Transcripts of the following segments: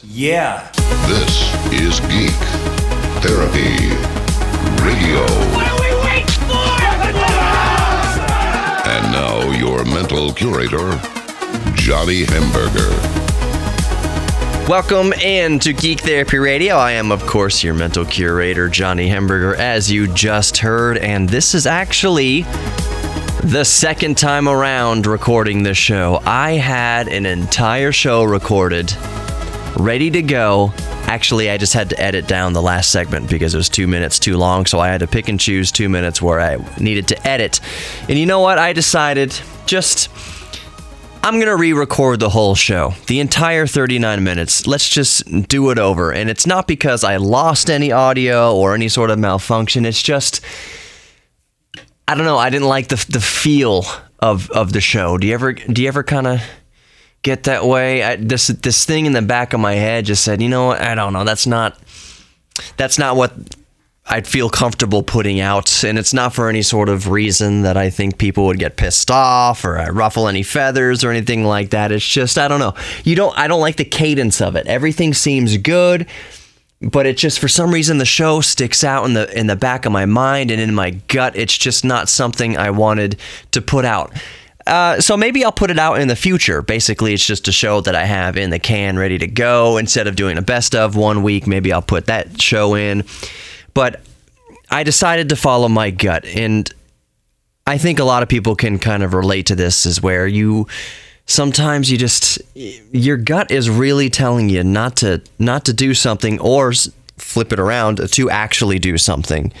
Yeah. This is Geek Therapy Radio. What are we waiting for? And now your mental curator, Johnny Hamburger. Welcome in to Geek Therapy Radio. I am, of course, your mental curator, Johnny Hamburger, as you just heard, and this is actually the second time around recording this show. I had an entire show recorded, ready to go. Actually, I just had to edit down the last segment because it was 2 minutes too long, so I had to pick and choose 2 minutes where I needed to edit. And you know what? I decided I'm going to re-record the whole show, the entire 39 minutes. Let's just do it over. And it's not because I lost any audio or any sort of malfunction. It's just, I don't know, I didn't like the feel of the show. Do you ever kind of get that way? This thing in the back of my head just said, you know what, I don't know, that's not what I'd feel comfortable putting out, and it's not for any sort of reason that I think people would get pissed off or I ruffle any feathers or anything like that. It's just, I don't know. I don't like the cadence of it. Everything seems good, but it just, for some reason, the show sticks out in the back of my mind and in my gut. It's just not something I wanted to put out. So maybe I'll put it out in the future. Basically, it's just a show that I have in the can ready to go. Instead of doing a best of 1 week, maybe I'll put that show in. But I decided to follow my gut, and I think a lot of people can kind of relate to this, is where sometimes your gut is really telling you not to do something, or flip it around, to actually do something.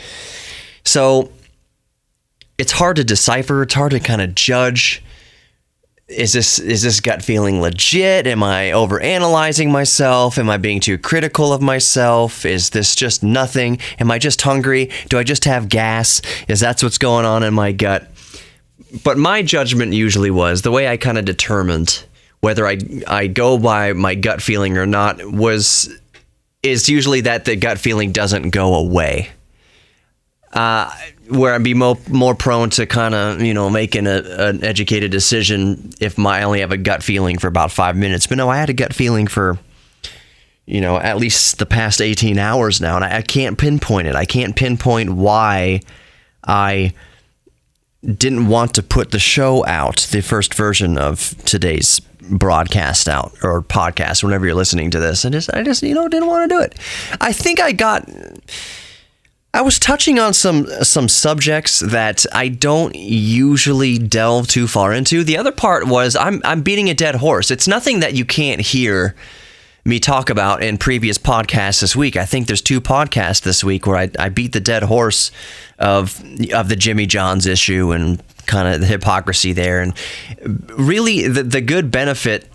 So it's hard to decipher. It's hard to kind of judge. Is this gut feeling legit? Am I overanalyzing myself? Am I being too critical of myself? Is this just nothing? Am I just hungry? Do I just have gas? Is that what's going on in my gut? But my judgment usually was, the way I kind of determined whether I go by my gut feeling or not is usually that the gut feeling doesn't go away. Where I'd be more prone to kind of, making an educated decision if I only have a gut feeling for about 5 minutes. But no, I had a gut feeling for, at least the past 18 hours now, and I can't pinpoint it. I can't pinpoint why I didn't want to put the show out, the first version of today's broadcast out, or podcast, whenever you're listening to this. I just didn't want to do it. I think I was touching on some subjects that I don't usually delve too far into. The other part was I'm beating a dead horse. It's nothing that you can't hear me talk about in previous podcasts this week. I think there's 2 podcasts this week where I beat the dead horse of the Jimmy John's issue and kind of the hypocrisy there. And really the good benefit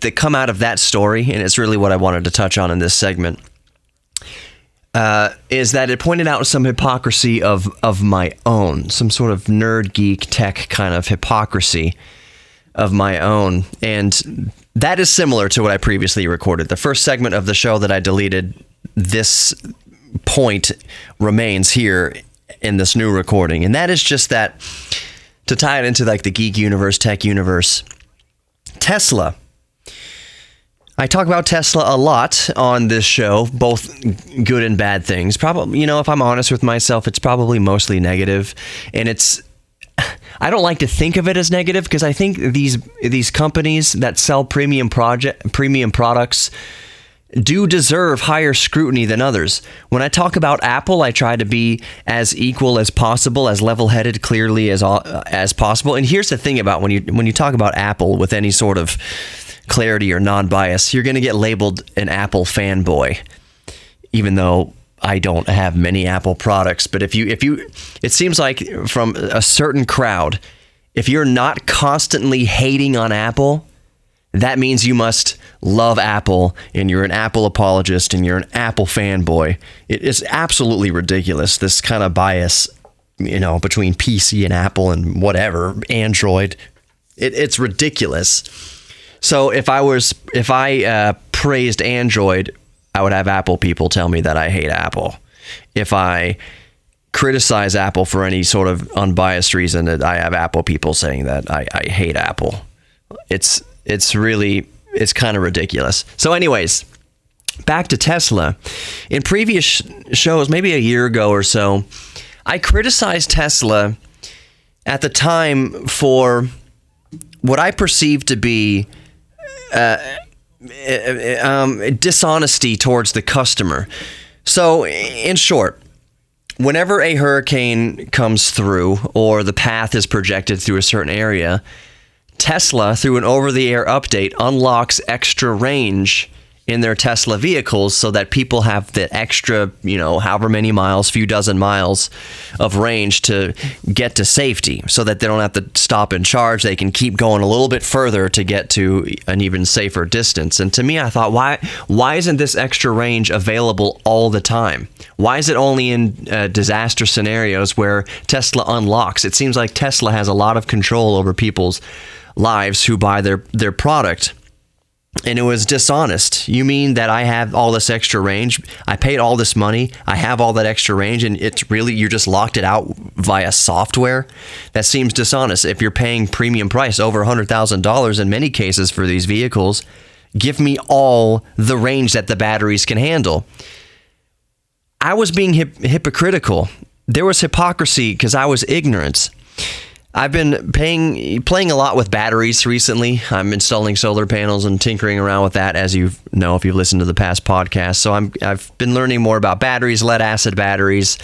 that come out of that story, and it's really what I wanted to touch on in this segment, is that it pointed out some hypocrisy of my own, some sort of nerd, geek, tech kind of hypocrisy of my own. And that is similar to what I previously recorded. The first segment of the show that I deleted, this point remains here in this new recording. And that is just that, to tie it into like the geek universe, tech universe, Tesla. I talk about Tesla a lot on this show, both good and bad things. Probably, if I'm honest with myself, it's probably mostly negative. And I don't like to think of it as negative, because I think these companies that sell premium products do deserve higher scrutiny than others. When I talk about Apple, I try to be as equal as possible, as level-headed clearly as possible. And here's the thing about when you talk about Apple with any sort of clarity or non-bias, you're going to get labeled an Apple fanboy, even though I don't have many Apple products. But if you, it seems like from a certain crowd, if you're not constantly hating on Apple, that means you must love Apple, and you're an Apple apologist, and you're an Apple fanboy. It is absolutely ridiculous, this kind of bias, between PC and Apple and whatever, Android. It's ridiculous. So if I praised Android, I would have Apple people tell me that I hate Apple. If I criticize Apple for any sort of unbiased reason, that I have Apple people saying that I hate Apple. It's really it's kind of ridiculous. So anyways, back to Tesla. In previous shows, maybe a year ago or so, I criticized Tesla at the time for what I perceived to be dishonesty towards the customer. So, in short, whenever a hurricane comes through or the path is projected through a certain area, Tesla, through an over-the-air update, unlocks extra range in their Tesla vehicles so that people have the extra, however many miles, few dozen miles of range to get to safety so that they don't have to stop and charge. They can keep going a little bit further to get to an even safer distance. And to me, I thought, why isn't this extra range available all the time? Why is it only in disaster scenarios where Tesla unlocks? It seems like Tesla has a lot of control over people's lives who buy their product. And it was dishonest. You mean that I have all this extra range? I paid all this money. I have all that extra range, and it's really, you just locked it out via software? That seems dishonest. If you're paying premium price, over $100,000 in many cases for these vehicles, give me all the range that the batteries can handle. I was being hypocritical. There was hypocrisy because I was ignorant. I've been playing a lot with batteries recently. I'm installing solar panels and tinkering around with that, as you know if you've listened to the past podcasts. So I've been learning more about batteries, lead acid batteries,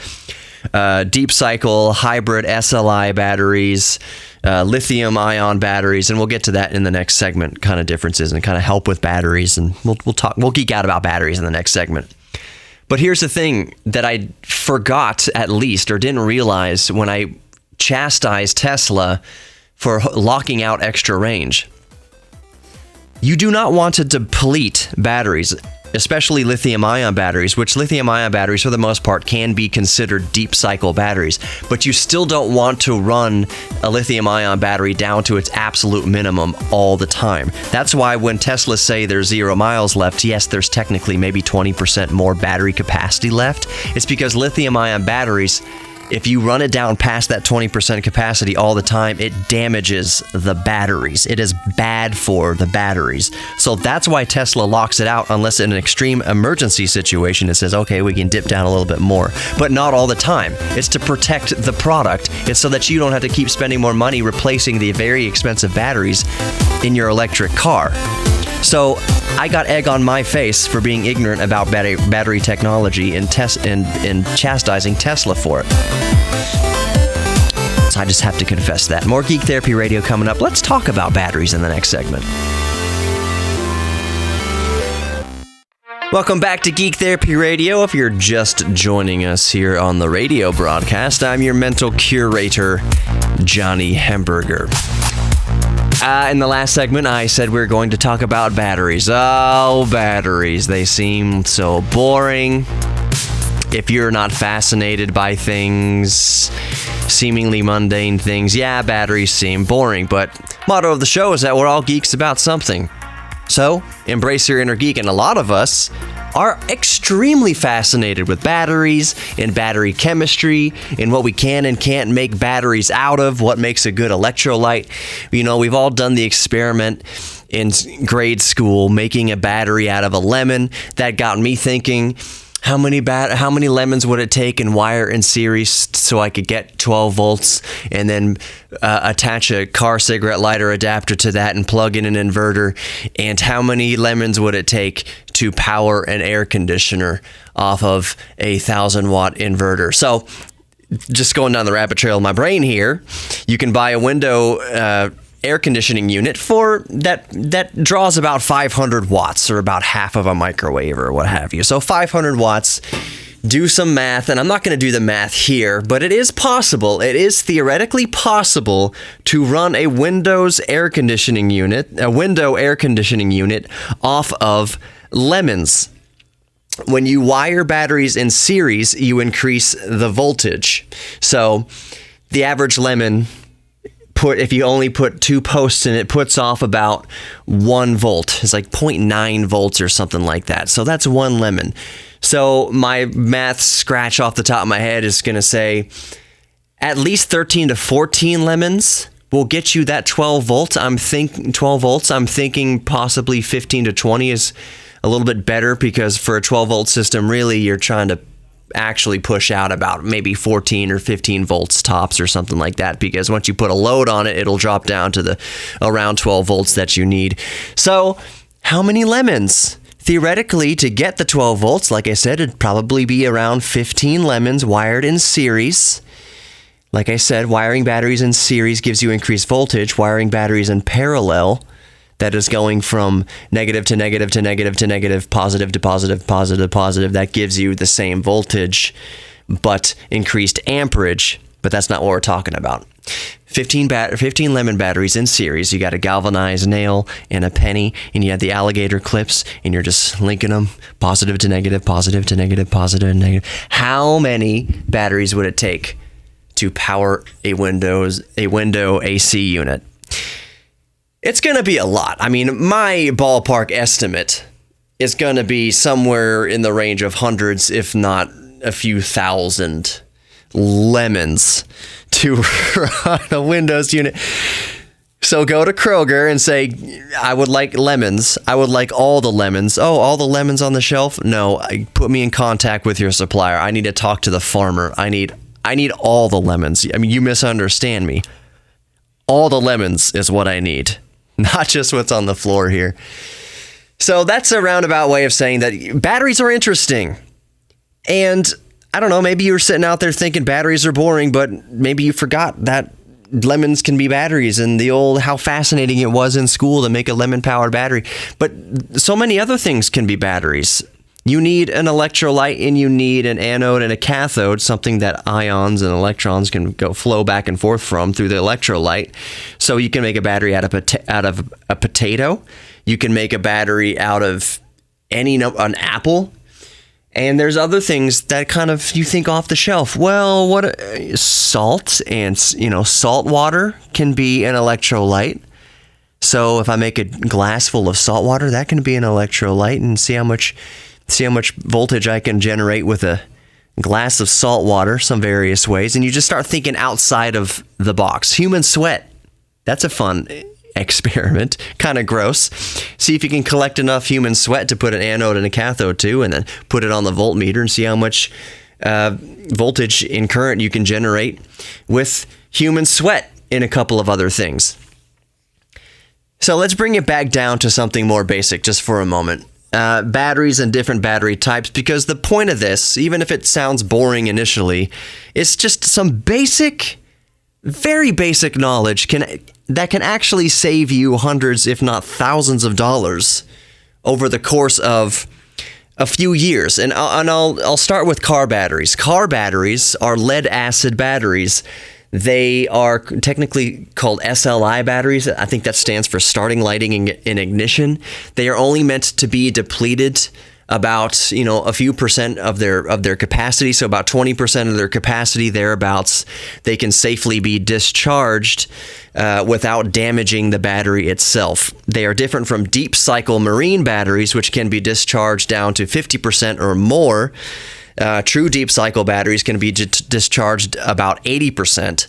deep cycle, hybrid SLI batteries, lithium ion batteries, and we'll get to that in the next segment, kind of differences and kind of help with batteries, and we'll geek out about batteries in the next segment. But here's the thing that I forgot, at least, or didn't realize when I chastise Tesla for locking out extra range. You do not want to deplete batteries, especially lithium-ion batteries, which lithium-ion batteries, for the most part, can be considered deep cycle batteries, but you still don't want to run a lithium-ion battery down to its absolute minimum all the time. That's why when Teslas say there's 0 miles left, yes, there's technically maybe 20% more battery capacity left. It's because lithium-ion batteries, if you run it down past that 20% capacity all the time, it damages the batteries. It is bad for the batteries. So that's why Tesla locks it out, unless in an extreme emergency situation it says, okay, we can dip down a little bit more, but not all the time. It's to protect the product. It's so that you don't have to keep spending more money replacing the very expensive batteries in your electric car. So I got egg on my face for being ignorant about battery technology and chastising Tesla for it. So I just have to confess that. More Geek Therapy Radio coming up. Let's talk about batteries in the next segment. Welcome back to Geek Therapy Radio. If you're just joining us here on the radio broadcast, I'm your mental curator, Johnny Hemberger. In the last segment, I said we were going to talk about batteries. Oh, batteries. They seem so boring. If you're not fascinated by things, seemingly mundane things, yeah, batteries seem boring. But motto of the show is that we're all geeks about something. So, embrace your inner geek, and a lot of us are extremely fascinated with batteries and battery chemistry and what we can and can't make batteries out of, what makes a good electrolyte. You know, we've all done the experiment in grade school making a battery out of a lemon. That got me thinking, how many lemons would it take and wire in series so I could get 12 volts and then attach a car cigarette lighter adapter to that and plug in an inverter? And how many lemons would it take to power an air conditioner off of a 1,000-watt inverter? So just going down the rabbit trail of my brain here, you can buy a window air conditioning unit for that draws about 500 watts, or about half of a microwave or what have you. So 500 watts. Do some math, and I'm not going to do the math here, but it is possible. It is theoretically possible to run a window air conditioning unit off of lemons. When you wire batteries in series, you increase the voltage. So the average lemon, if you only put 2 posts in it, puts off about 1 volt. It's like 0.9 volts or something like that. So that's 1 lemon. So my math scratch off the top of my head is going to say at least 13 to 14 lemons will get you that 12 volts. 12 volts. I'm thinking possibly 15 to 20 is a little bit better, because for a 12 volt system, really you're trying to actually push out about maybe 14 or 15 volts tops or something like that, because once you put a load on it, it'll drop down to the around 12 volts that you need. So how many lemons? Theoretically, to get the 12 volts, like I said, it'd probably be around 15 lemons wired in series. Like I said, wiring batteries in series gives you increased voltage. Wiring batteries in parallel, that is going from negative to negative to negative to negative, positive to positive, positive to positive, that gives you the same voltage, but increased amperage. But that's not what we're talking about. 15 lemon batteries in series. You got a galvanized nail and a penny, and you have the alligator clips, and you're just linking them positive to negative, positive to negative, positive to negative. How many batteries would it take to power a window AC unit? It's going to be a lot. I mean, my ballpark estimate is going to be somewhere in the range of hundreds, if not a few thousand lemons to run a Windows unit. So go to Kroger and say, I would like lemons. I would like all the lemons. Oh, all the lemons on the shelf? No, put me in contact with your supplier. I need to talk to the farmer. I need all the lemons. I mean, you misunderstand me. All the lemons is what I need, not just what's on the floor here. So that's a roundabout way of saying that batteries are interesting. And I don't know, maybe you were sitting out there thinking batteries are boring, but maybe you forgot that lemons can be batteries, and the old how fascinating it was in school to make a lemon-powered battery. But so many other things can be batteries. You need an electrolyte, and you need an anode and a cathode, something that ions and electrons can flow back and forth from through the electrolyte. So you can make a battery out of a potato. You can make a battery out of an apple. And there's other things that kind of you think off the shelf. Well, salt and salt water can be an electrolyte. So if I make a glass full of salt water, that can be an electrolyte, and see how much voltage I can generate with a glass of salt water, some various ways. And you just start thinking outside of the box. Human sweat, that's a fun experiment. Kind of gross. See if you can collect enough human sweat to put an anode and a cathode to, and then put it on the voltmeter and see how much voltage in current you can generate with human sweat and a couple of other things. So let's bring it back down to something more basic just for a moment. Batteries and different battery types, because the point of this, even if it sounds boring initially, is just some basic, very basic knowledge that can actually save you hundreds, if not thousands of dollars over the course of a few years. And I'll start with car batteries. Car batteries are lead acid batteries. They are technically called SLI batteries. I think that stands for starting, lighting, and ignition. They are only meant to be depleted about a few percent of their capacity, so about 20% of their capacity thereabouts. They can safely be discharged without damaging the battery itself. They are different from deep cycle marine batteries, which can be discharged down to 50% or more. True deep cycle batteries can be discharged about 80%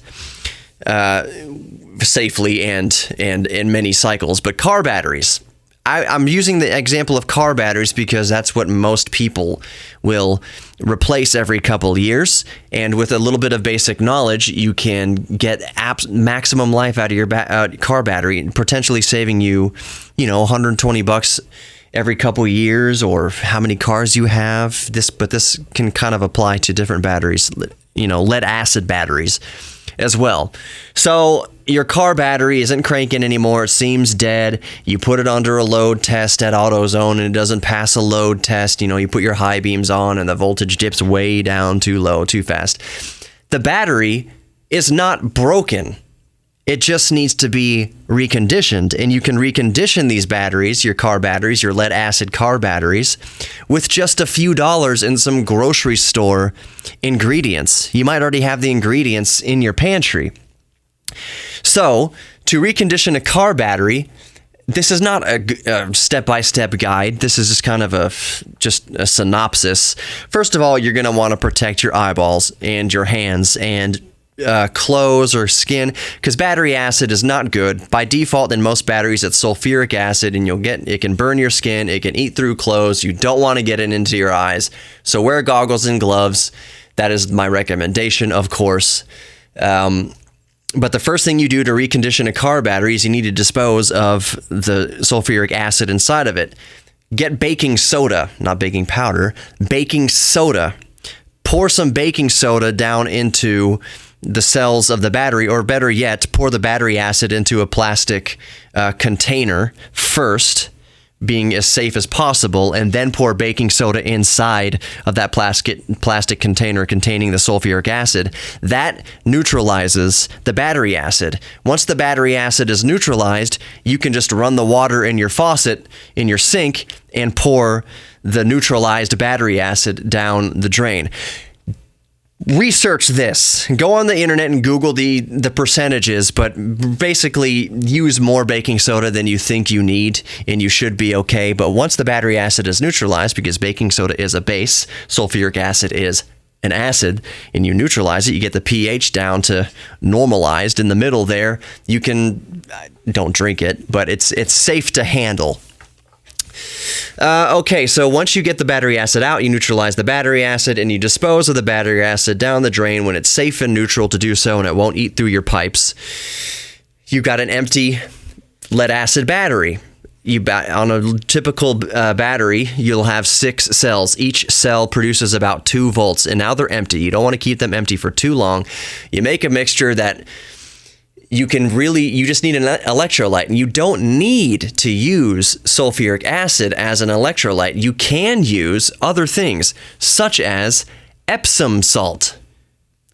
safely and in many cycles. But car batteries, I'm using the example of car batteries because that's what most people will replace every couple years. And with a little bit of basic knowledge, you can get maximum life out of your car battery, potentially saving you, $120 every couple years, or how many cars you have. But this can kind of apply to different batteries, lead acid batteries as well. So your car battery isn't cranking anymore. It seems dead. You put it under a load test at AutoZone and it doesn't pass a load test. You put your high beams on and the voltage dips way down too low, too fast. The battery is not broken. It just needs to be reconditioned, and you can recondition these batteries, your car batteries, your lead acid car batteries, with just a few dollars in some grocery store ingredients. You might already have the ingredients in your pantry. So, to recondition a car battery, this is not a step-by-step guide. This is just kind of a synopsis. First of all, you're going to want to protect your eyeballs and your hands and clothes or skin, because battery acid is not good. By default, in most batteries, it's sulfuric acid, and it can burn your skin, it can eat through clothes. You don't want to get it into your eyes. So wear goggles and gloves. That is my recommendation, of course. But the first thing you do to recondition a car battery is you need to dispose of the sulfuric acid inside of it. Get baking soda, not baking powder, baking soda. Pour some baking soda down into the cells of the battery, or better yet, pour the battery acid into a plastic container first, being as safe as possible, and then pour baking soda inside of that plastic container containing the sulfuric acid. That neutralizes the battery acid. Once the battery acid is neutralized, you can just run the water in your faucet, in your sink, and pour the neutralized battery acid down the drain. Research this. Go on the internet and Google the percentages, but basically use more baking soda than you think you need, and you should be okay. But once the battery acid is neutralized, because baking soda is a base, sulfuric acid is an acid, and you neutralize it, you get the pH down to normalized in the middle there. You can, don't drink it, but it's safe to handle. Okay, so once you get the battery acid out, you neutralize the battery acid, and you dispose of the battery acid down the drain when it's safe and neutral to do so, and it won't eat through your pipes. You've got an empty lead acid battery. On a typical battery, you'll have 6 cells. Each cell produces about 2 volts, and now they're empty. You don't want to keep them empty for too long. You make a mixture that you just need an electrolyte, and you don't need to use sulfuric acid as an electrolyte. You can use other things, such as Epsom salt.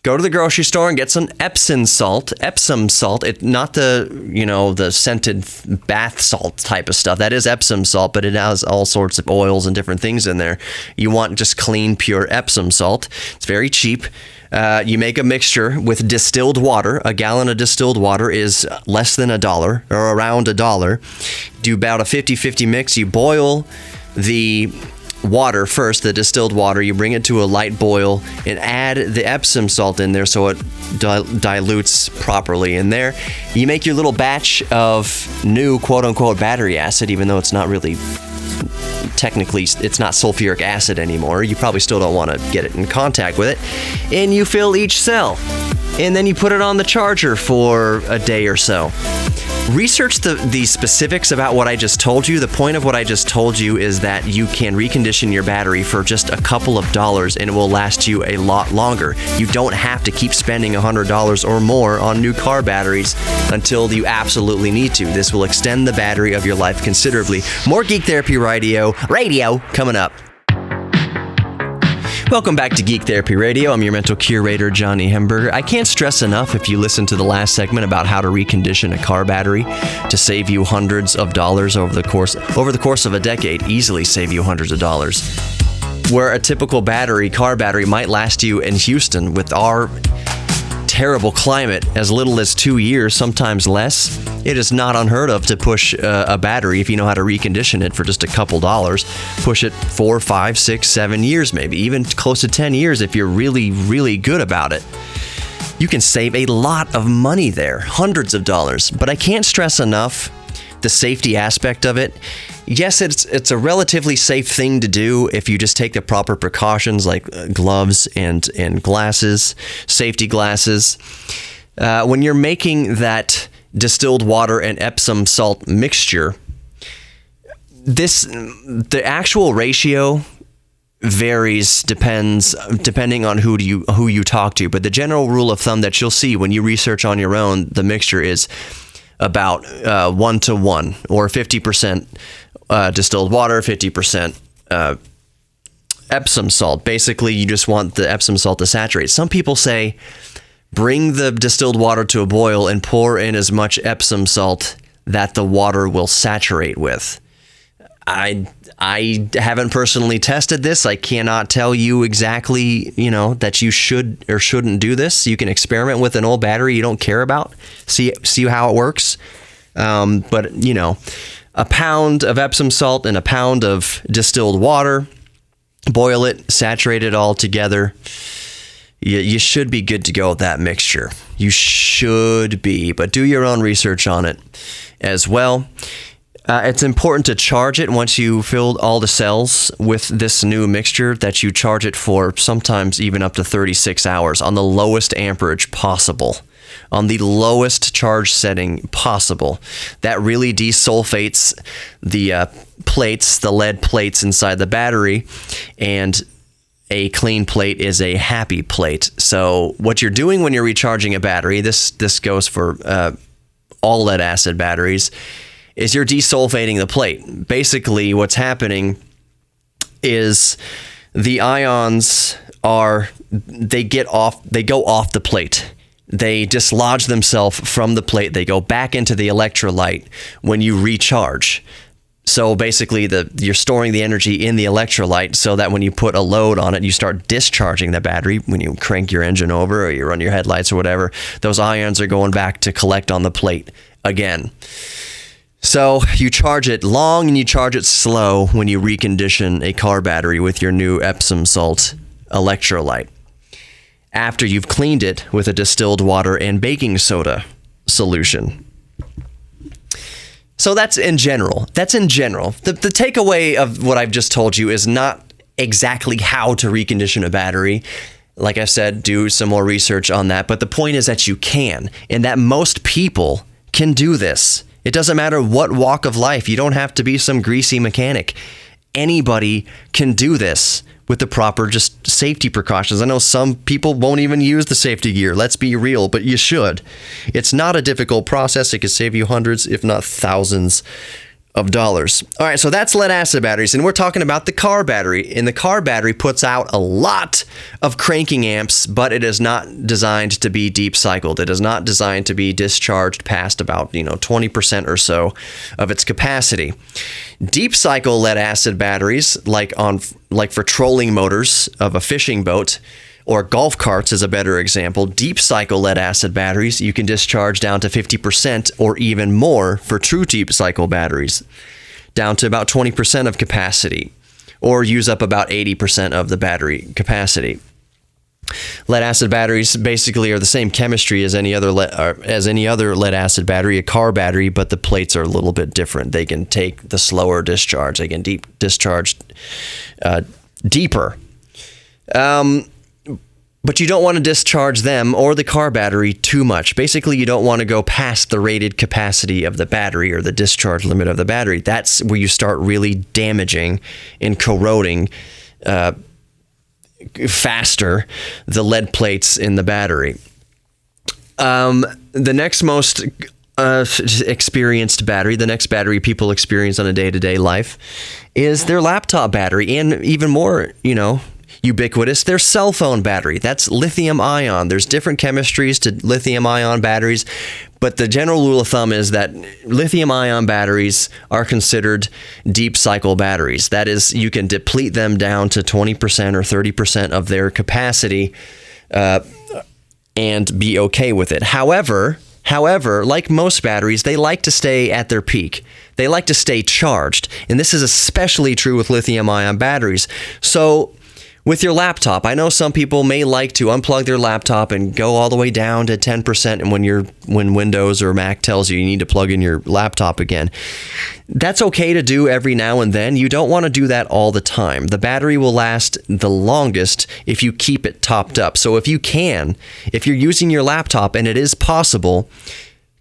Go to the grocery store and get some Epsom salt. Epsom salt, not the scented bath salt type of stuff. That is Epsom salt, but it has all sorts of oils and different things in there. You want just clean, pure Epsom salt. It's very cheap. You make a mixture with distilled water. A gallon of distilled water is less than $1, or around $1. Do about a 50-50 mix. You boil the water first, the distilled water. You bring it to a light boil and add the Epsom salt in there so it dilutes properly in there. You make your little batch of new quote-unquote battery acid, even though it's not really... Technically, it's not sulfuric acid anymore. You probably still don't want to get it in contact with it. And you fill each cell. And then you put it on the charger for a day or so. Research the specifics about what I just told you. The point of what I just told you is that you can recondition your battery for just a couple of dollars, and it will last you a lot longer. You don't have to keep spending $100 or more on new car batteries until you absolutely need to. This will extend the battery of your life considerably. More Geek Therapy Radio coming up. Welcome back to Geek Therapy Radio. I'm your mental curator, Johnny Hemberger. I can't stress enough, if you listen to the last segment about how to recondition a car battery to save you hundreds of dollars over the course of a decade, easily save you hundreds of dollars. Where a typical car battery might last you in Houston with our terrible climate as little as 2 years, sometimes less. It is not unheard of to push a battery, if you know how to recondition it, for just a couple dollars. Push it 4, 5, 6, 7 years, maybe even close to 10 years if you're really, really good about it. You can save a lot of money there, hundreds of dollars. But I can't stress enough the safety aspect of it. Yes, it's a relatively safe thing to do if you just take the proper precautions, like gloves and glasses, safety glasses. When you're making that distilled water and Epsom salt mixture, the actual ratio varies, depending on who you talk to. But the general rule of thumb that you'll see when you research on your own, the mixture is about 1-to-1, or 50% distilled water, 50% Epsom salt. Basically, you just want the Epsom salt to saturate. Some people say, bring the distilled water to a boil and pour in as much Epsom salt that the water will saturate with. I haven't personally tested this. I cannot tell you exactly, that you should or shouldn't do this. You can experiment with an old battery you don't care about, see how it works. But a pound of Epsom salt and a pound of distilled water, boil it, saturate it all together. you should be good to go with that mixture. You should be, but do your own research on it as well. It's important to charge it once you filled all the cells with this new mixture, that you charge it for sometimes even up to 36 hours on the lowest amperage possible, on the lowest charge setting possible. That really desulfates the plates, the lead plates inside the battery, and a clean plate is a happy plate. So what you're doing when you're recharging a battery, this goes for all lead acid batteries, is you're desulfating the plate. Basically, what's happening is the ions they go off the plate. They dislodge themselves from the plate. They go back into the electrolyte when you recharge. So basically, you're storing the energy in the electrolyte so that when you put a load on it, you start discharging the battery. When you crank your engine over or you run your headlights or whatever, those ions are going back to collect on the plate again. So you charge it long and you charge it slow when you recondition a car battery with your new Epsom salt electrolyte, after you've cleaned it with a distilled water and baking soda solution. So that's in general. The takeaway of what I've just told you is not exactly how to recondition a battery. Like I said, do some more research on that. But the point is that you can, and that most people can do this. It doesn't matter what walk of life. You don't have to be some greasy mechanic. Anybody can do this with the proper just safety precautions. I know some people won't even use the safety gear. Let's be real, but you should. It's not a difficult process. It could save you hundreds, if not thousands of dollars. All right, so that's lead acid batteries, and we're talking about the car battery. And the car battery puts out a lot of cranking amps, but it is not designed to be deep cycled. It is not designed to be discharged past about 20% or so of its capacity. Deep cycle lead acid batteries, like for trolling motors of a fishing boat, or golf carts is a better example. Deep cycle lead acid batteries, you can discharge down to 50% or even more for true deep cycle batteries, down to about 20% of capacity, or use up about 80% of the battery capacity. Lead acid batteries basically are the same chemistry as any other lead acid battery, a car battery, but the plates are a little bit different. They can take the slower discharge. They can discharge deeper. But you don't want to discharge them or the car battery too much. Basically, you don't want to go past the rated capacity of the battery or the discharge limit of the battery. That's where you start really damaging and corroding faster the lead plates in the battery. The next most experienced battery, the next battery people experience on a day-to-day life is their laptop battery, and even more, ubiquitous, their cell phone battery. That's lithium ion. There's different chemistries to lithium ion batteries, but the general rule of thumb is that lithium ion batteries are considered deep cycle batteries. That is, you can deplete them down to 20% or 30% of their capacity and be okay with it. However, like most batteries, they like to stay at their peak. They like to stay charged, and this is especially true with lithium ion batteries. So with your laptop, I know some people may like to unplug their laptop and go all the way down to 10%, and when Windows or Mac tells you need to plug in your laptop again. That's okay to do every now and then. You don't want to do that all the time. The battery will last the longest if you keep it topped up. So if you're using your laptop and it is possible,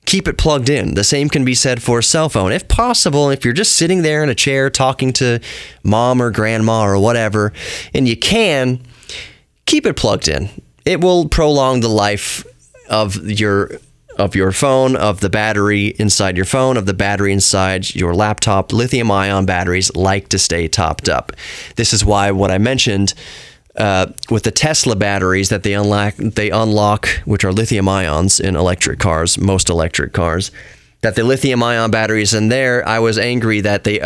keep it plugged in. The same can be said for a cell phone. If possible, if you're just sitting there in a chair talking to mom or grandma or whatever, and you can, keep it plugged in. It will prolong the life of your phone, of the battery inside your phone, of the battery inside your laptop. Lithium-ion batteries like to stay topped up. This is why what I mentioned with the Tesla batteries that they unlock, which are lithium ions in electric cars, most electric cars, that the lithium ion batteries in there, I was angry that they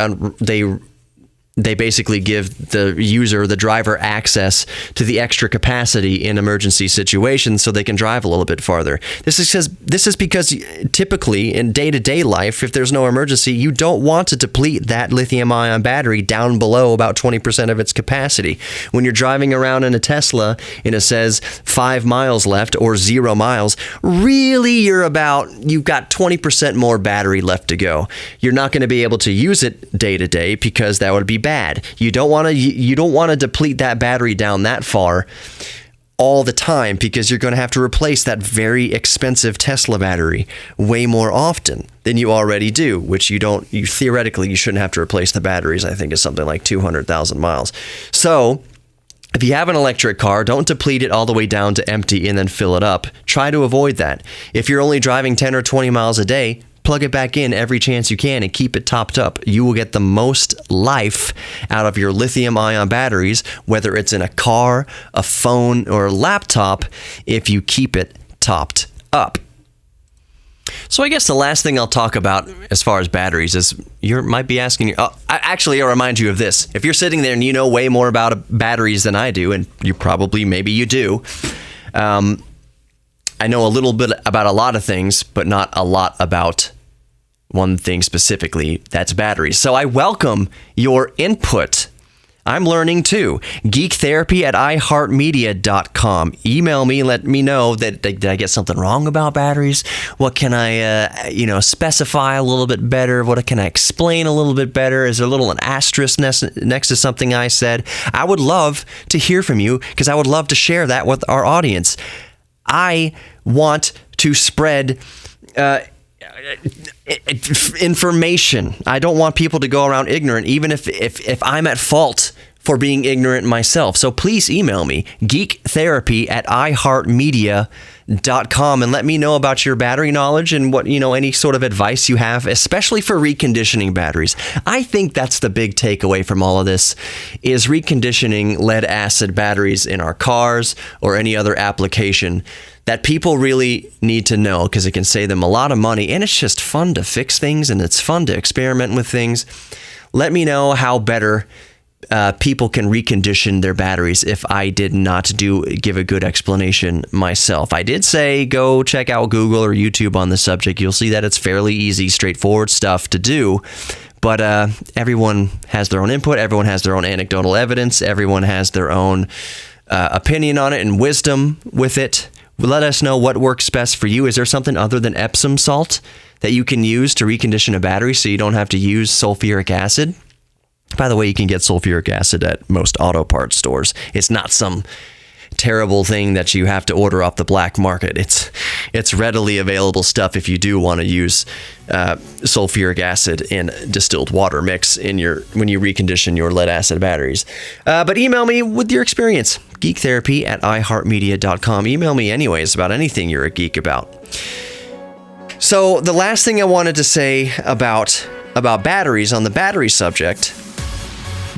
they basically give the user, the driver, access to the extra capacity in emergency situations so they can drive a little bit farther. This is because typically in day-to-day life, if there's no emergency, you don't want to deplete that lithium-ion battery down below about 20% of its capacity. When you're driving around in a Tesla and it says 5 miles left or 0 miles, really you've got 20% more battery left to go. You're not going to be able to use it day-to-day because that would be bad. You don't want to deplete that battery down that far all the time because you're going to have to replace that very expensive Tesla battery way more often than you already do, which theoretically you shouldn't have to replace the batteries. I think is something like 200,000 miles. So if you have an electric car, don't deplete it all the way down to empty and then fill it up. Try to avoid that. If you're only driving 10 or 20 miles a day, plug it back in every chance you can and keep it topped up. You will get the most life out of your lithium-ion batteries, whether it's in a car, a phone, or a laptop, if you keep it topped up. So I guess the last thing I'll talk about as far as batteries is you might be asking, I'll remind you of this. If you're sitting there and you know way more about batteries than I do, and maybe you do, I know a little bit about a lot of things, but not a lot about one thing specifically, that's batteries. So I welcome your input. I'm learning too. GeekTherapy@iheartmedia.com. Email me, let me know that did I get something wrong about batteries? What can I, specify a little bit better? What can I explain a little bit better? Is there an asterisk next to something I said? I would love to hear from you because I would love to share that with our audience. I want to spread information. I don't want people to go around ignorant, even if I'm at fault for being ignorant myself. So please email me, geektherapy@iheartmedia.com, and let me know about your battery knowledge and what, any sort of advice you have, especially for reconditioning batteries. I think that's the big takeaway from all of this, is reconditioning lead acid batteries in our cars or any other application that people really need to know, because it can save them a lot of money, and it's just fun to fix things and it's fun to experiment with things. Let me know how better people can recondition their batteries if I did not give a good explanation myself. I did say go check out Google or YouTube on the subject. You'll see that it's fairly easy, straightforward stuff to do. But everyone has their own input. Everyone has their own anecdotal evidence. Everyone has their own opinion on it and wisdom with it. Let us know what works best for you. Is there something other than Epsom salt that you can use to recondition a battery so you don't have to use sulfuric acid? By the way, you can get sulfuric acid at most auto parts stores. It's not some terrible thing that you have to order off the black market. It's readily available stuff if you do want to use sulfuric acid in distilled water mix when you recondition your lead acid batteries. But email me with your experience. GeekTherapy@iheartmedia.com. Email me anyways about anything you're a geek about. So the last thing I wanted to say about batteries on the battery subject,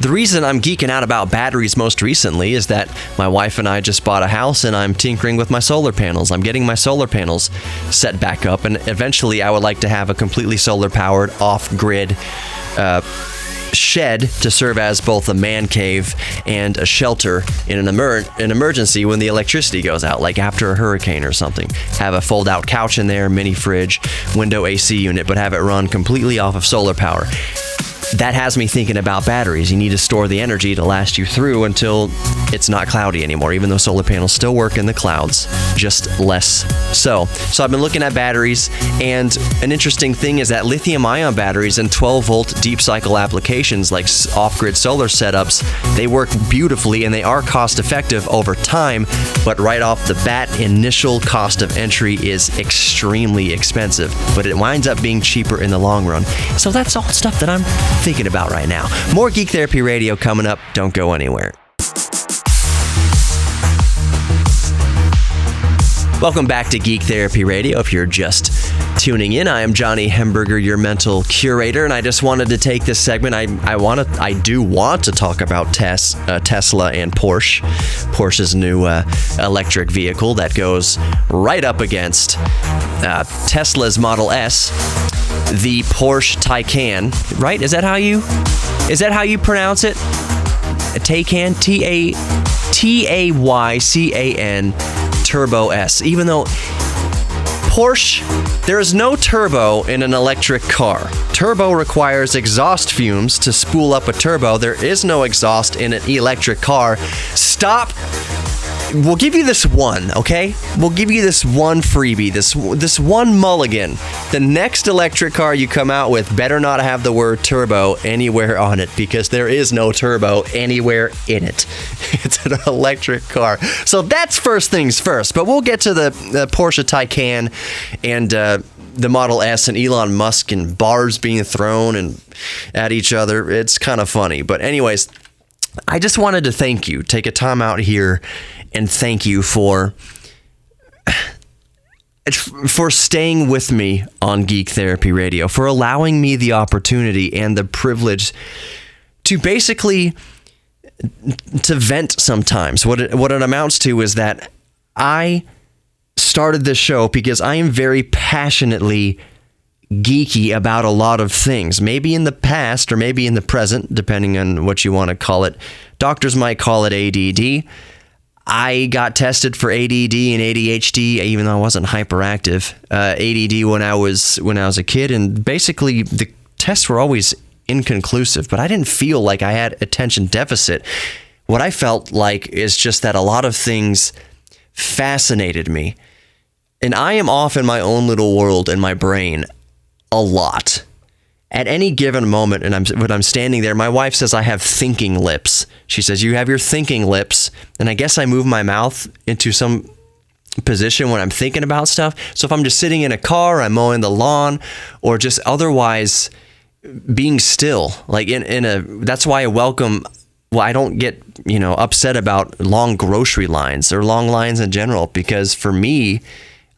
the reason I'm geeking out about batteries most recently is that my wife and I just bought a house and I'm tinkering with my solar panels. I'm getting my solar panels set back up, and eventually I would like to have a completely solar-powered, off-grid shed to serve as both a man cave and a shelter in an emergency when the electricity goes out, like after a hurricane or something. Have a fold-out couch in there, mini fridge, window AC unit, but have it run completely off of solar power. That has me thinking about batteries. You need to store the energy to last you through until it's not cloudy anymore, even though solar panels still work in the clouds, just less so. So I've been looking at batteries, and an interesting thing is that lithium-ion batteries and 12-volt deep cycle applications like off-grid solar setups, they work beautifully and they are cost-effective over time, but right off the bat, initial cost of entry is extremely expensive, but it winds up being cheaper in the long run. So that's all stuff that I'm thinking about right now. More Geek Therapy Radio coming up. Don't go anywhere. Welcome back to Geek Therapy Radio. If you're just tuning in. I am Johnny Hemberger, your mental curator, and I just wanted to take this segment. I do want to talk about Tesla and Porsche's new electric vehicle that goes right up against Tesla's Model S, the Porsche Taycan. Right? Is that how you pronounce it? Taycan, Taycan Turbo S. Even though Porsche, there is no turbo in an electric car. Turbo requires exhaust fumes to spool up a turbo. There is no exhaust in an electric car. Stop. We'll give you this one, okay? We'll give you this one freebie, this one mulligan. The next electric car you come out with better not have the word turbo anywhere on it, because there is no turbo anywhere in it. It's an electric car. So that's first things first. But we'll get to the Porsche Taycan and the Model S and Elon Musk and barbs being thrown and at each other. It's kind of funny. But anyways, I just wanted to take a time out here and thank you for staying with me on Geek Therapy Radio, for allowing me the opportunity and the privilege to basically to vent sometimes. What it amounts to is that I started this show because I am very passionately geeky about a lot of things. Maybe in the past or maybe in the present, depending on what you want to call it. Doctors might call it ADD. I got tested for ADD and ADHD, even though I wasn't hyperactive. ADD when I was a kid, and basically the tests were always inconclusive. But I didn't feel like I had attention deficit. What I felt like is just that a lot of things fascinated me, and I am off in my own little world in my brain a lot. At any given moment, and when I'm standing there, my wife says I have thinking lips. She says, you have your thinking lips. And I guess I move my mouth into some position when I'm thinking about stuff. So if I'm just sitting in a car, I'm mowing the lawn, or just otherwise being still, like that's why I don't get, upset about long grocery lines or long lines in general, because for me,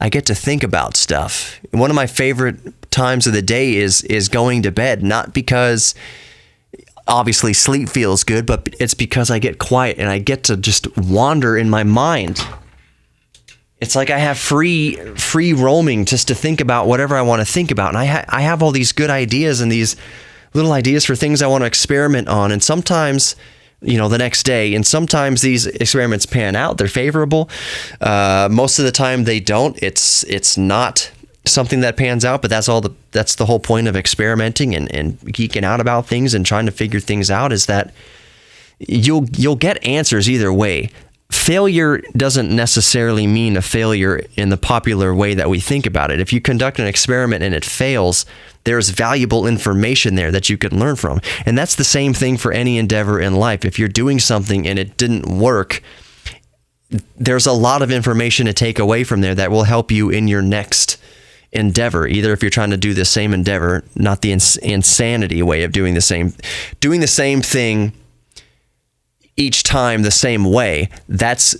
I get to think about stuff. One of my favorite times of the day is going to bed, not because obviously sleep feels good, but it's because I get quiet and I get to just wander in my mind. It's like I have free roaming just to think about whatever I want to think about. And I have all these good ideas and these little ideas for things I want to experiment on. And sometimes, the next day, and sometimes these experiments pan out. They're favorable. Most of the time they don't. It's not something that pans out, but that's the whole point of experimenting and geeking out about things and trying to figure things out, is that you'll get answers either way. Failure doesn't necessarily mean a failure in the popular way that we think about it. If you conduct an experiment and it fails, there's valuable information there that you can learn from. And that's the same thing for any endeavor in life. If you're doing something and it didn't work, there's a lot of information to take away from there that will help you in your next endeavor. Either if you're trying to do the same endeavor, not the insanity way of doing the same thing each time the same way, that's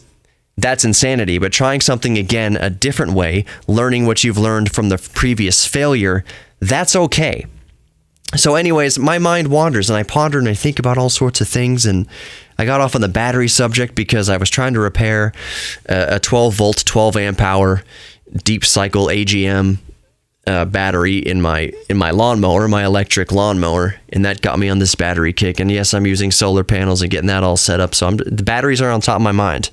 insanity. But trying something again a different way, learning what you've learned from the previous failure, that's okay. So anyways, my mind wanders and I ponder and I think about all sorts of things, and I got off on the battery subject because I was trying to repair a 12 volt, 12 amp hour deep cycle AGM battery in my lawnmower, my electric lawnmower, and that got me on this battery kick. And yes, I'm using solar panels and getting that all set up, so the batteries are on top of my mind.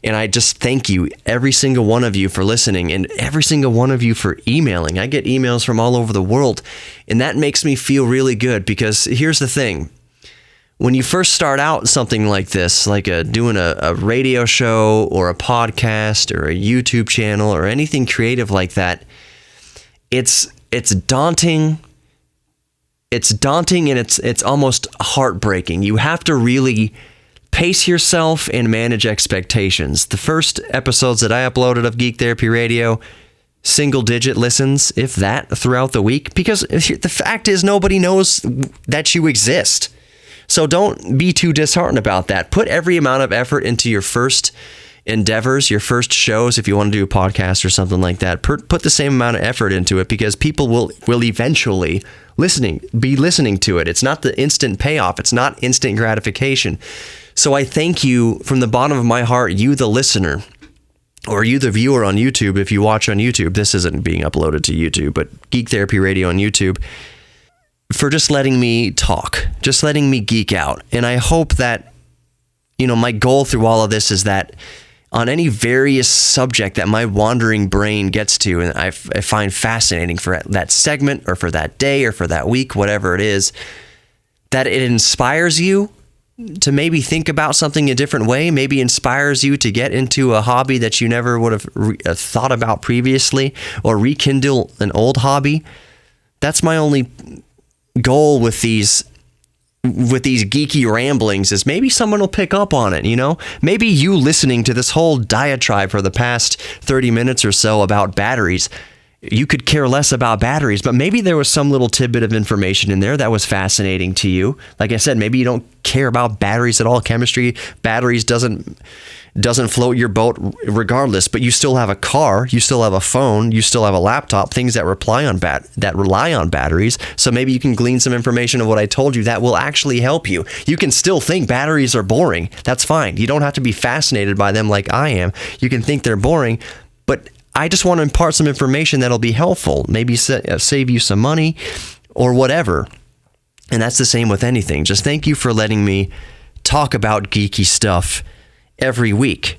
And I just thank you, every single one of you, for listening, and every single one of you for emailing. I get emails from all over the world, and that makes me feel really good, because here's the thing. When you first start out something like this, like doing a radio show or a podcast or a YouTube channel or anything creative like that, it's daunting. It's daunting, and it's almost heartbreaking. You have to really pace yourself and manage expectations. The first episodes that I uploaded of Geek Therapy Radio, single-digit listens, if that, throughout the week, because the fact is nobody knows that you exist. So don't be too disheartened about that. Put every amount of effort into your first endeavors, your first shows, if you want to do a podcast or something like that, put the same amount of effort into it, because people will eventually be listening to it. It's not the instant payoff. It's not instant gratification. So I thank you from the bottom of my heart, you the listener, or you the viewer on YouTube. If you watch on YouTube, this isn't being uploaded to YouTube, but Geek Therapy Radio on YouTube, for just letting me talk, just letting me geek out. And I hope that, my goal through all of this is that on any various subject that my wandering brain gets to and I find fascinating for that segment or for that day or for that week, whatever it is, that it inspires you to maybe think about something a different way, maybe inspires you to get into a hobby that you never would have thought about previously, or rekindle an old hobby. That's my only goal with these geeky ramblings, is maybe someone will pick up on it, Maybe you listening to this whole diatribe for the past 30 minutes or so about batteries, you could care less about batteries, but maybe there was some little tidbit of information in there that was fascinating to you. Like I said, maybe you don't care about batteries at all. Chemistry, batteries doesn't float your boat regardless, but you still have a car, you still have a phone, you still have a laptop, things that rely on batteries. So maybe you can glean some information of what I told you that will actually help you. You can still think batteries are boring. That's fine. You don't have to be fascinated by them like I am. You can think they're boring, but I just want to impart some information that'll be helpful, maybe save you some money or whatever. And that's the same with anything. Just thank you for letting me talk about geeky stuff every week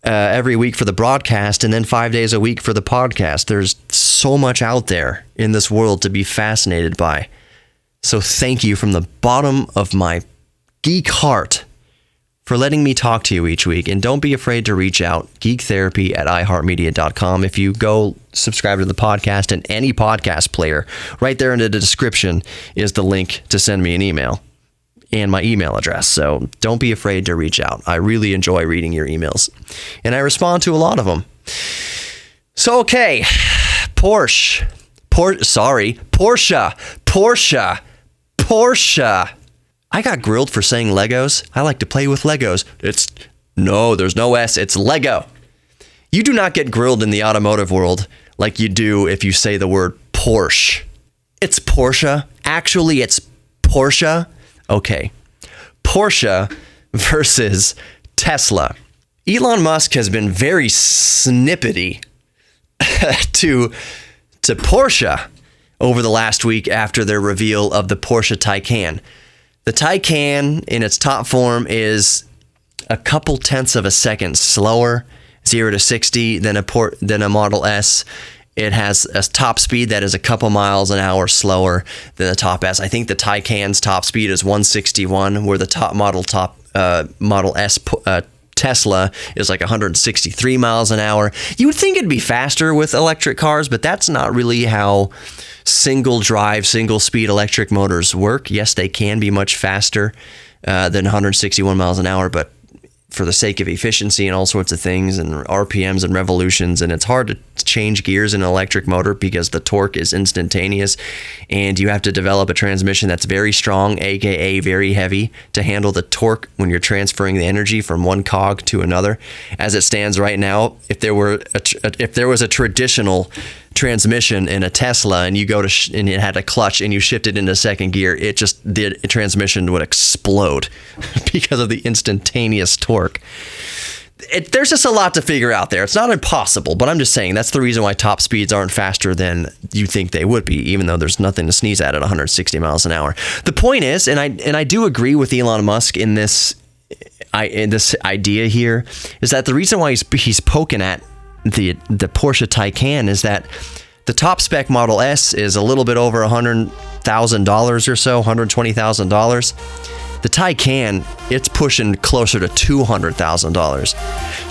for the broadcast, and then 5 days a week for the podcast. There's so much out there in this world to be fascinated by. So thank you from the bottom of my geek heart for letting me talk to you each week. And don't be afraid to reach out, geektherapy@iheartmedia.com. If you go subscribe to the podcast in any podcast player, right there in the description is the link to send me an email and my email address. So don't be afraid to reach out. I really enjoy reading your emails, and I respond to a lot of them. So, okay, Porsche. I got grilled for saying Legos. I like to play with Legos. There's no S, it's Lego. You do not get grilled in the automotive world like you do if you say the word Porsche. It's Porsche. Actually, it's Porsche. Okay. Porsche versus Tesla. Elon Musk has been very snippety to Porsche over the last week after their reveal of the Porsche Taycan. The Taycan in its top form is a couple tenths of a second slower, 0 to 60, than a Model S. It has a top speed that is a couple miles an hour slower than the top S. I think the Taycan's top speed is 161, where the top Model S Tesla is like 163 miles an hour. You would think it'd be faster with electric cars, but that's not really how single speed electric motors work. Yes, they can be much faster than 161 miles an hour, but for the sake of efficiency and all sorts of things and RPMs and revolutions, and it's hard to change gears in an electric motor because the torque is instantaneous, and you have to develop a transmission that's very strong, aka very heavy, to handle the torque when you're transferring the energy from one cog to another. As it stands right now, if there was a traditional transmission in a Tesla and you go to and it had a clutch and you shifted into second gear, the transmission would explode because of the instantaneous torque. There's just a lot to figure out there. It's not impossible, but I'm just saying that's the reason why top speeds aren't faster than you think they would be, even though there's nothing to sneeze at 160 miles an hour. The point is, and I do agree with Elon Musk in this idea here, is that the reason why he's poking at the Porsche Taycan is that the top spec Model S is a little bit over $100,000 or so, $120,000. The Taycan, it's pushing closer to $200,000.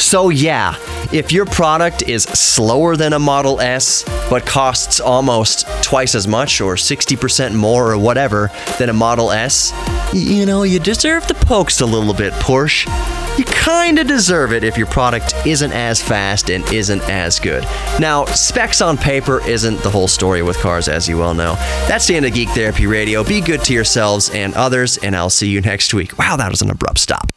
So yeah, if your product is slower than a Model S, but costs almost twice as much or 60% more or whatever than a Model S, you deserve the pokes a little bit, Porsche. You kind of deserve it if your product isn't as fast and isn't as good. Now, specs on paper isn't the whole story with cars, as you well know. That's the end of Geek Therapy Radio. Be good to yourselves and others, and I'll see you next week. Wow, that was an abrupt stop.